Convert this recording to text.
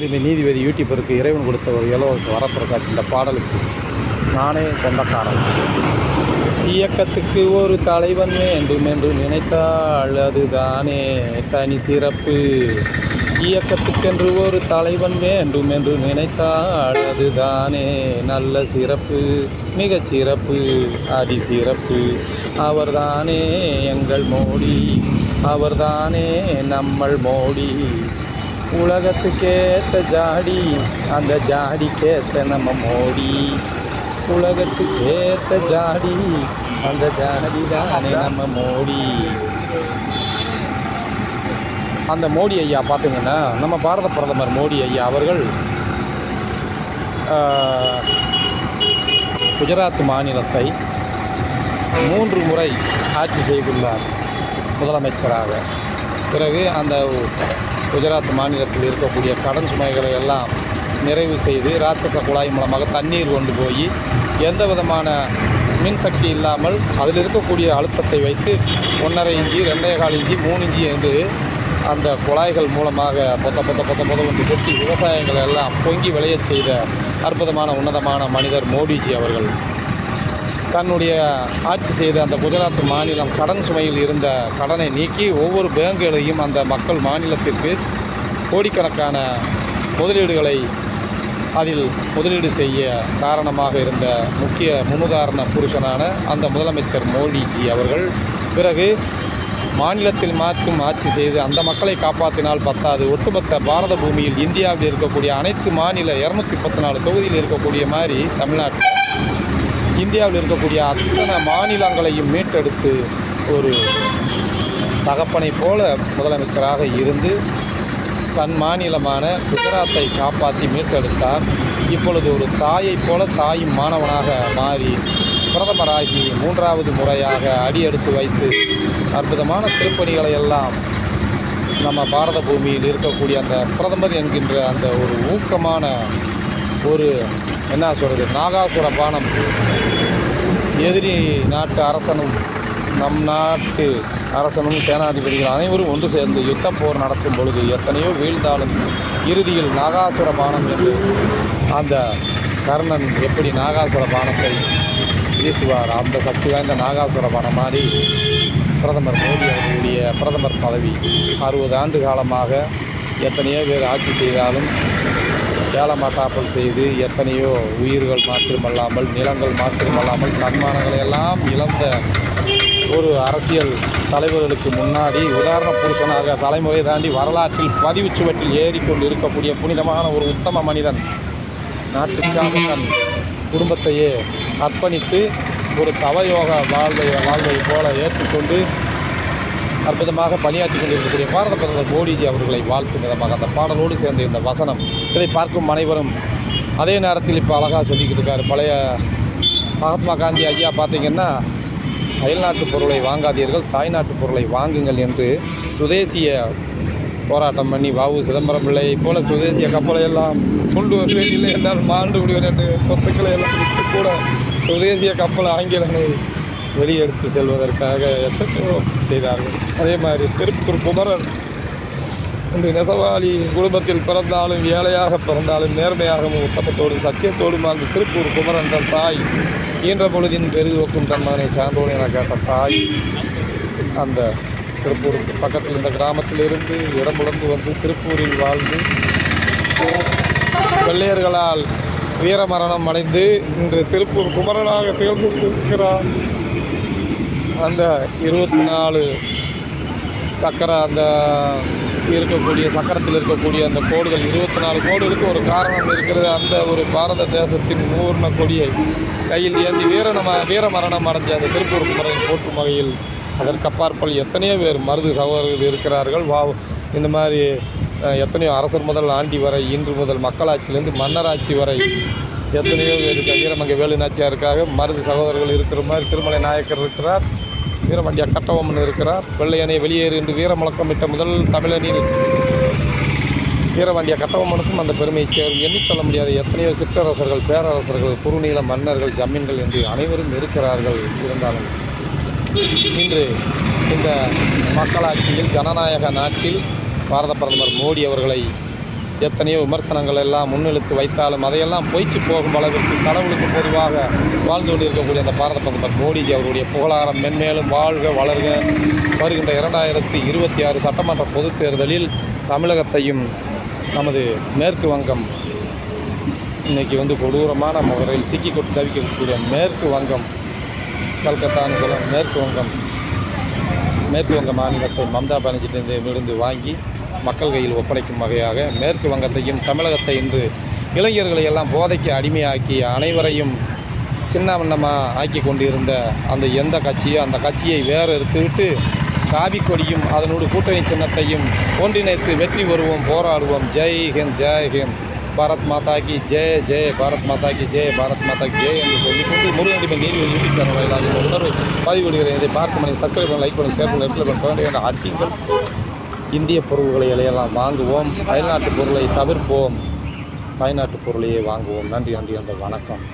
இந்த நீதிபதி யூடியூபருக்கு இறைவன் கொடுத்த ஒரு இலவச வரப்பிரசாத் இந்த பாடலுக்கு நானே சொந்தக்காரன். இயக்கத்துக்கு ஒரு தலைவன் வேண்டும் என்று நினைத்தால் அதுதானே தனி சிறப்பு. இயக்கத்துக்கென்று ஒரு தலைவன் வேண்டும் என்று நினைத்தால் அதுதானே நல்ல சிறப்பு, மிகச் சிறப்பு, அதிசிறப்பு. அவர்தானே எங்கள் மோடி, அவர்தானே நம்மள் மோடி. உலகத்துக்கேற்ற ஜாடி, அந்த ஜாடிக்கேற்ற நம்ம மோடி. உலகத்துக்கேற்ற ஜாடி, அந்த ஜாடி தானே நம்ம மோடி. அந்த மோடி ஐயா பார்த்தீங்கன்னா நம்ம பாரத பிரதமர் மோடி ஐயா அவர்கள் குஜராத் மாநிலத்தை 3 முறை ஆட்சி செய்துள்ளார் முதலமைச்சராக. பிறகு அந்த குஜராத் மாநிலத்தில் இருக்கக்கூடிய கடன் சுமைகளை எல்லாம் நிறைவு செய்து ராட்சச குழாய் மூலமாக தண்ணீர் கொண்டு போய் எந்த விதமான மின்சக்தி இல்லாமல் அதில் இருக்கக்கூடிய அழுத்தத்தை வைத்து 1.5 இன்ச்சு, 2.25 இன்ச்சு, 3 இன்ச்சு என்று அந்த குழாய்கள் மூலமாக பொத்த வந்து கொட்டி விவசாயங்களை எல்லாம் பொங்கி விளையச் செய்த அற்புதமான உன்னதமான மனிதர் மோடிஜி அவர்கள். தன்னுடைய ஆட்சி செய்த அந்த குஜராத் மாநிலம் கடன் சுமையில் இருந்த கடனை நீக்கி ஒவ்வொரு பேங்குகளையும் அந்த மக்கள் மாநிலத்திற்கு கோடிக்கணக்கான முதலீடுகளை அதில் முதலீடு செய்ய காரணமாக இருந்த முக்கிய முன்னுதாரண புருஷனான அந்த முதலமைச்சர் மோடிஜி அவர்கள் பிறகு மாநிலத்தில் மாற்றும் ஆட்சி செய்து அந்த மக்களை காப்பாற்றினால் பத்தாது, ஒட்டுமொத்த பாரத பூமியில் இந்தியாவில் இருக்கக்கூடிய அனைத்து மாநில 234 தொகுதியில் இருக்கக்கூடிய மாதிரி தமிழ்நாட்டில் இந்தியாவில் இருக்கக்கூடிய அத்தனை மாநிலங்களையும் மீட்டெடுத்து ஒரு தகப்பனை போல முதலமைச்சராக இருந்து தன் மாநிலமான குஜராத்தை காப்பாற்றி மீட்டெடுத்தார். இப்பொழுது ஒரு தாயைப் போல தாயும் மாணவனாக மாறி பிரதமராகி 3வது முறையாக அடியெடுத்து வைத்து அற்புதமான திருப்பணிகளை எல்லாம் நம்ம பாரத பூமியில் இருக்கக்கூடிய அந்த பிரதமர் என்கின்ற அந்த ஒரு ஊக்கமான ஒரு என்ன சொல்கிறது நாகாசுர பானம். எதிரி நாட்டு அரசனும் நம் நாட்டு அரசனும் சேனாதிபதிகள் அனைவரும் ஒன்று சேர்ந்து யுத்த போர் நடத்தும் பொழுது எத்தனையோ வீழ்ந்தாலும் இறுதியில் நாகாசுர பானம் என்று அந்த கர்ணன் எப்படி நாகாசுர பானத்தை வீசுவார், அந்த சக்தி வாய்ந்த நாகாசுர பானம் மாதிரி பிரதமர் மோடி அவர்களுடைய பிரதமர் பதவி 60 ஆண்டு காலமாக எத்தனையோ பேர் ஆட்சி செய்தாலும் ஏலமாட்டாப்பல் செய்து எத்தனையோ உயிர்கள் மாத்திரமல்லாமல் நிலங்கள் மாத்திரமல்லாமல் தன்மானங்களை எல்லாம் இழந்த ஒரு அரசியல் தலைவர்களுக்கு முன்னாடி உதாரண புருஷனாக தலைமுறை தாண்டி வரலாற்றில் பதிவு சுவற்றில் ஏறிக்கொண்டு இருக்கக்கூடிய புனிதமான ஒரு உத்தம மனிதன் நாட்டுக்காக தன் குடும்பத்தையே அர்ப்பணித்து ஒரு தவயோக வாழ்வை போல ஏற்றுக்கொண்டு அற்புதமாக பணியாற்றி கொண்டிருக்கக்கூடிய பாரத பிரதமர் மோடிஜி அவர்களை வாழ்த்தும் விதமாக அந்த பாடலோடு சேர்ந்த இந்த வசனம் இதை பார்க்கும் அனைவரும் அதே நேரத்தில் இப்போ அழகாக சொல்லிக்கிட்டு இருக்காரு. பழைய மகாத்மா காந்தி ஐயா பார்த்திங்கன்னா அயல்நாட்டு பொருளை வாங்காதீர்கள், தாய்நாட்டு பொருளை வாங்குங்கள் என்று சுதேசிய போராட்டம் பண்ணி வாவு சிதம்பரம் பிள்ளையை போல சுதேசிய கப்பலை எல்லாம் கொண்டு வருவேன், இல்லை என்றால் மாண்டு விடுவேன் என்று சொத்துக்களை எல்லாம் விட்டு கூட சுதேசிய கப்பல் ஆங்கிலனை வெளியெடுத்து செல்வதற்காக எத்தனையோ செய்தார்கள். அதே மாதிரி திருப்பூர் குமரன் இன்று நெசவாளி குடும்பத்தில் பிறந்தாலும் ஏழையாக பிறந்தாலும் நேர்மையாகவும் உத்தமத்தோடும் சத்தியத்தோடும் அந்த திருப்பூர் குமரன் தன் தாய் ஈன்ற பொழுதின் பெரிதுவக்கும் தன் மகனை சார்ந்தோடு என கேட்ட தாய் அந்த திருப்பூருக்கு பக்கத்தில் இந்த கிராமத்திலிருந்து இடம்புலர்ந்து வந்து திருப்பூரில் வாழ்ந்து வெள்ளையர்களால் வீரமரணம் அடைந்து இன்று திருப்பூர் குமரனாக தேர்ந்தெடுத்திருக்கிறார். அந்த 24 சக்கர அந்த இருக்கக்கூடிய சக்கரத்தில் இருக்கக்கூடிய அந்த கோடுகள் 24 கோடுகளுக்கு ஒரு காரணம் இருக்கிறது. அந்த ஒரு பாரத தேசத்தின் பூர்ண கொடியை கையில் ஏந்தி வீரமரணம் அடைஞ்ச அந்த திருப்பூர் குமரன் போற்றும் வகையில் அதற்கு அப்பாற்பல் எத்தனையோ பேர் மருது சகோதரர்கள் இருக்கிறார்கள். இந்த மாதிரி எத்தனையோ அரசர் முதல் ஆண்டி வரை இன்று முதல் மக்களாட்சியிலேருந்து மன்னராட்சி வரை எத்தனையோ பேர் வீரமங்கை வேலு நாச்சியாருக்காக மருது சகோதரர்கள் இருக்கிற மாதிரி திருமலை நாயக்கர் இருக்கிறார், வீரமண்டியா கட்டபொம்மன் இருக்கிறார். வெள்ளையனை வெளியேறு என்று வீர முழக்கமிட்ட முதல் தமிழனில் வீரமண்டியா கட்டபொம்மனுக்கும் அந்த பெருமையை சேரும். எண்ணி சொல்ல முடியாத எத்தனையோ சிற்றரசர்கள், பேரரசர்கள், குறுநீள மன்னர்கள், ஜமீன்கள் என்று அனைவரும் இருக்கிறார்கள். இருந்தாலும் இன்று இந்த மக்களாட்சியில் ஜனநாயக நாட்டில் பாரத பிரதமர் மோடி அவர்களை எத்தனையோ விமர்சனங்கள் எல்லாம் முன்னெடுத்து வைத்தாலும் அதையெல்லாம் பொய்ச்சு போகும் அளவிற்கு கடவுளுக்கு பொதுவாக வாழ்ந்து கொண்டிருக்கக்கூடிய அந்த பாரத பிரதமர் மோடிஜி அவருடைய புகழாரம் மென்மேலும் வாழ்க வளர்க. வருகின்ற 2026 சட்டமன்ற பொதுத் தேர்தலில் தமிழகத்தையும் நமது மேற்கு வங்கம் இன்றைக்கி கொடூரமான முறையில் சிக்கி கொண்டு தவிக்கக்கூடிய மேற்கு வங்கம், கல்கத்தான்னு சொல்ல மேற்கு வங்க மாநிலத்தை மம்தா பானர்ஜியிடமிருந்து வாங்கி மக்கள் கையில் ஒப்படைக்கும் வகையாக மேற்கு வங்கத்தையும் தமிழகத்தை இன்று இளைஞர்களை எல்லாம் போதைக்கு அடிமையாக்கி அனைவரையும் சின்னவண்ணமாக ஆக்கி கொண்டிருந்த எந்த கட்சியோ அந்த கட்சியை வேறு எடுத்துவிட்டு காவி கொடியும் அதனோடு கூட்டணி சின்னத்தையும் ஒன்றிணைத்து வெற்றி வருவோம், போராடுவோம். ஜெய் ஹிந்த், ஜெய் ஹிந்த், பாரத் மாதா கி ஜெய், ஜெய் பாரத் மாதா கி ஜெய், பாரத் மாதா கி ஜெய் என்று சொல்லிக்கொண்டு முருகன் நீதிபதி யூடியூப் சேனல் வாயிலாக இந்த உணர்வை பதிவிடுகிறேன். இதை பார்க்கும் மணி சப்ஸ்கிரைப் பண்ணி, லைக் பண்ணி, ஷேர் பண்ணி, ரெட்டில் பண்ண வேண்டிய அட்டிங்கள். இந்திய பொருள்களை எல்லாம் வாங்குவோம், அயல்நாட்டு பொருளை தவிர்ப்போம், தாய்நாட்டு பொருளையே வாங்குவோம். நன்றி, அந்த வணக்கம்.